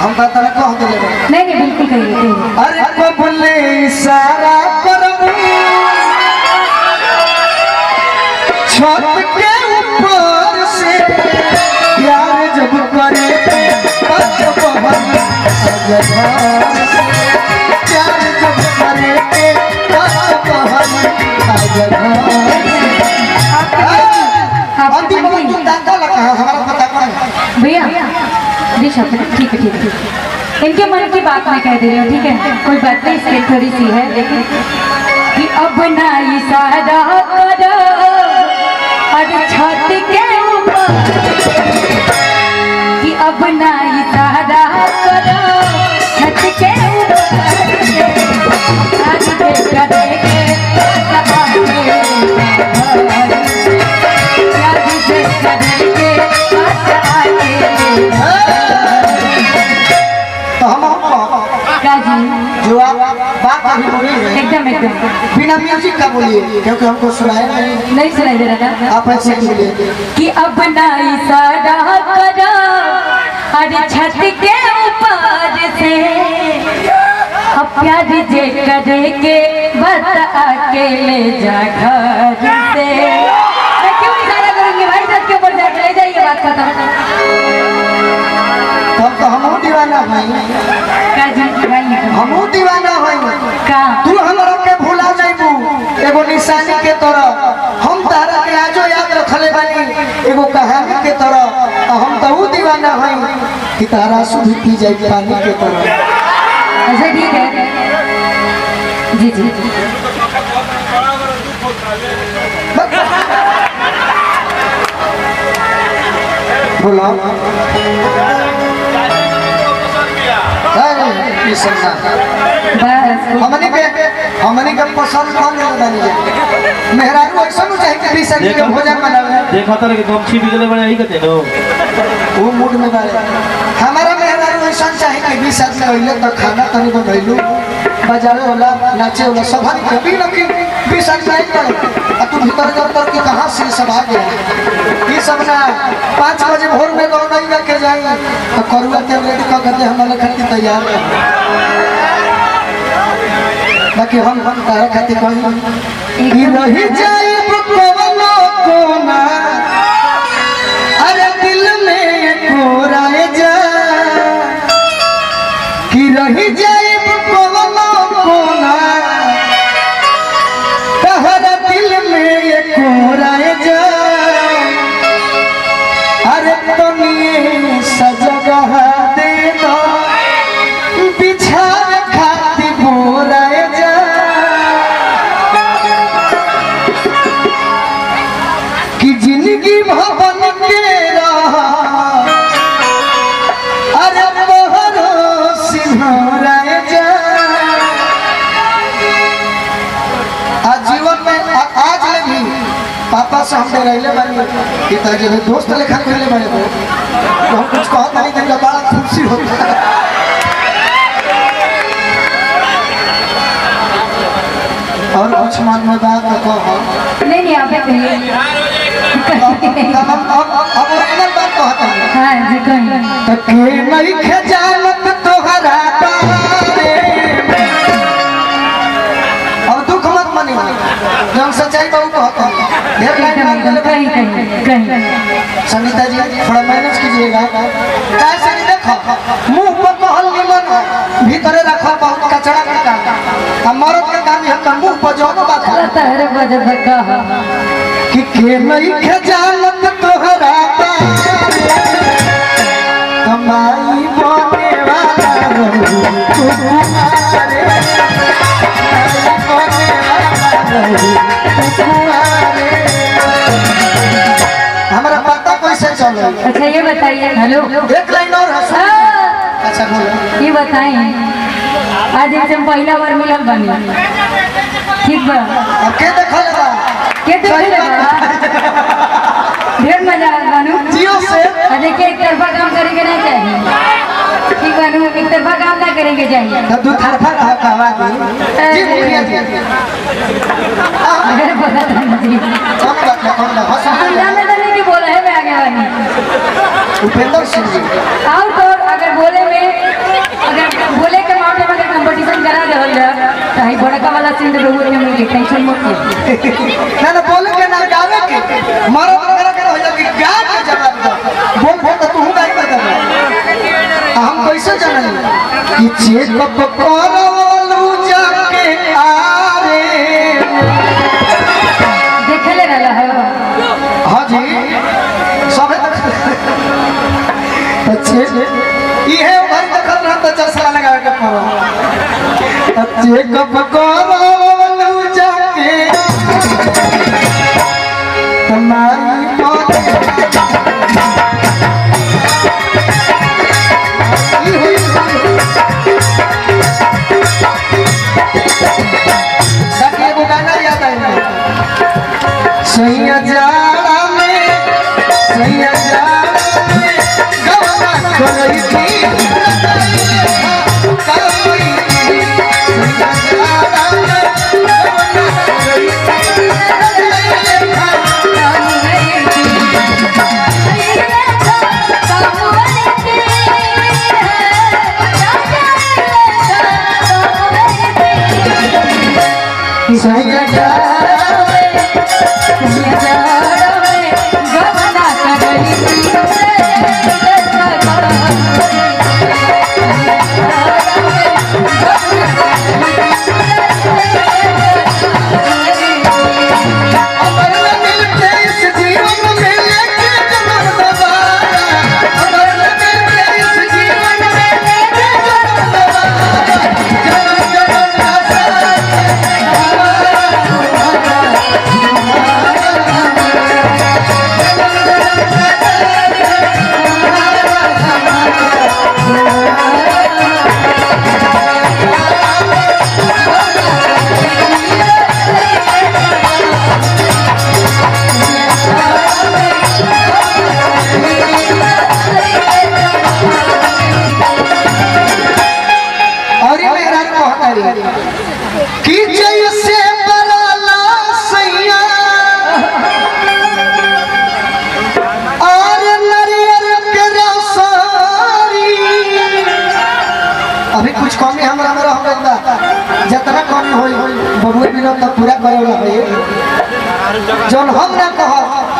हम का तरह कह देले नहीं नहीं बिल्कुल कहिए। अरे को बोले इशारा करबू छत के ऊपर से प्यार जब करे तब बहन अजगर से प्यार जब करे तब बहन अजगर अंतिम में तुम दांता लगा हमारा पता कौन है भैया जी शब्द ठीक है ठीक है। इनके मन की बात मैं कह दे रही हूँ ठीक है, कोई बात नहीं, इसकी थोड़ी सी है लेकिन कि अब ना इशारा करो और छत के ऊपर कि अब ना इशारा करो छत के ऊपर आज देखा देखे जो आप बात अभी बोली है एकदम एकदम बिना म्यूजिक का बोलिए क्योंकि हमको सुनाया नहीं सुनाई दे रहा था। आप ऐसे बोलिए कि अब ना इशारा करो अरे छत के ऊपर से अब प्यार जे करे के बस अकेले जा घर से। मैं क्यों इशारा करूंगी भाई, छत के ऊपर जाके ले जाइए, बात खत्म। तब तो हम दीवाना भाई हम दीवाना भाई का तू हमरा के भुला जाइबू एगो निशानी के तरह हम तारा के आजो याद रखले बानी एगो कहानी के तरह हम तो दीवाना भाई कि तारा सुधी पी जाए पानी के तरह। अच्छा ठीक है जी जी बोला हमने के पसंद कौन बनी मेहरारू ऐसा चाहे कि भी सब्जी के भोजन बनावे देखा था कि गमछी बिगले बने ही कहते नो वो मूड में बारे हमारा मेहरारू ऐसा चाहे कि भी सब्जी होइले तो खाना तनी बनैलू बजावे वाला नाचे वाला सब कभी न कि भी सब्जी नहीं करे तू भीतर जब कि कहां से सब आ गया ये सब ना 5 बजे भोर में दौड़ नहीं लेके जाई तो करुआ तेल रेडी कर दे हमारे खातिर तैयार है बाकी हम तारा खातिर कहीं रही जाए कोनो कोना अरे दिल में कोराए जा कि रही जाए कोनो कोना तहरा दिल में कोराए जा अरे तुमिए सजगह दे दो बिछा खाती बोराए जा कि जिंदगी भवन के रहा अरे मोहरो सिंहराए जा आजीवन में आज ले भी पापा से हम रहले बानी पिताजी है दोस्त लेखा कहले बानी तो हम कुछ कहत नहीं कि बड़ा खुशी होता है और कुछ मन में बात तो नहीं नहीं आप कहिए अब ओरिजिनल बात कहता है हाँ जी कहिए तो के नहीं खजानत तोहरा बारे अब दुख मत मनी जब सच्चाई तो कहता है ढेर लाइन मार देले कहीं कहीं संगीता जी थोड़ा मैनेज कीजिएगा कैसे नहीं देखो मुंह पर कहल निमन भीतरे रखो बहुत कचरा का काम अब मर्द के काम है तो मुंह पर जो बात है तारे बजब कहा कि के नहीं खजानत तोहरा कमाई बने वाला रहू तुम्हारे बने वाला रहू हमारा पता कैसे चलो अच्छा ये बताइए हेलो एक लाइन और हंसो अच्छा बोलो ये बताइए आज एक पहला बार मिलल बनी ठीक बा अब के देखल बा के देख ढेर मजा आ बानू जियो से देखिए एक तरफा काम करेंगे नहीं चाहिए ठीक बानू एक तरफा काम ना करेंगे चाहिए तो दो तरफा रहा कहवा दी जी मुखिया जी अरे बोला था जी कौन बात है कौन बात हंसो जाने देने बोला है मैं आगे वाली उपेंद्र सिंह जी और तो अगर बोले में के टेंशन मत ले। ना बोले के ना गावे के मारो वगैरह के हो कि गा के जवाब दो बोल बोल तो तू गाई बता हम कैसे जाने कि चेक करलू जाके आरे देखले रहला है। हां जी सब अच्छे इहे भाई देखल रहा तो चश्मा लगावे के पड़ो चेक करलू जाके तुम्हारी गाना याद आया सैया जाड़ा में सैया जाड़ा में गवना खोई थी सैया जाड़ा में गवना खोई थी कि जैसे बराला सैया और नरियर के रसारी अभी कुछ कमी हमरा हो गइल बा जितना कमी होई बबुए बिना तो पूरा करेला है जौन हम ना कह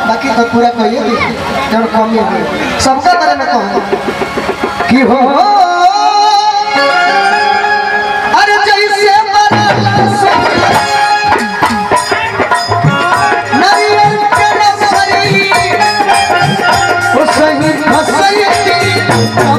बाकी तो पूरा कहिए जौन कमी होई सबका बारे में कह कि हो अरे जैसे नरियल के रसरी ओ सही फसई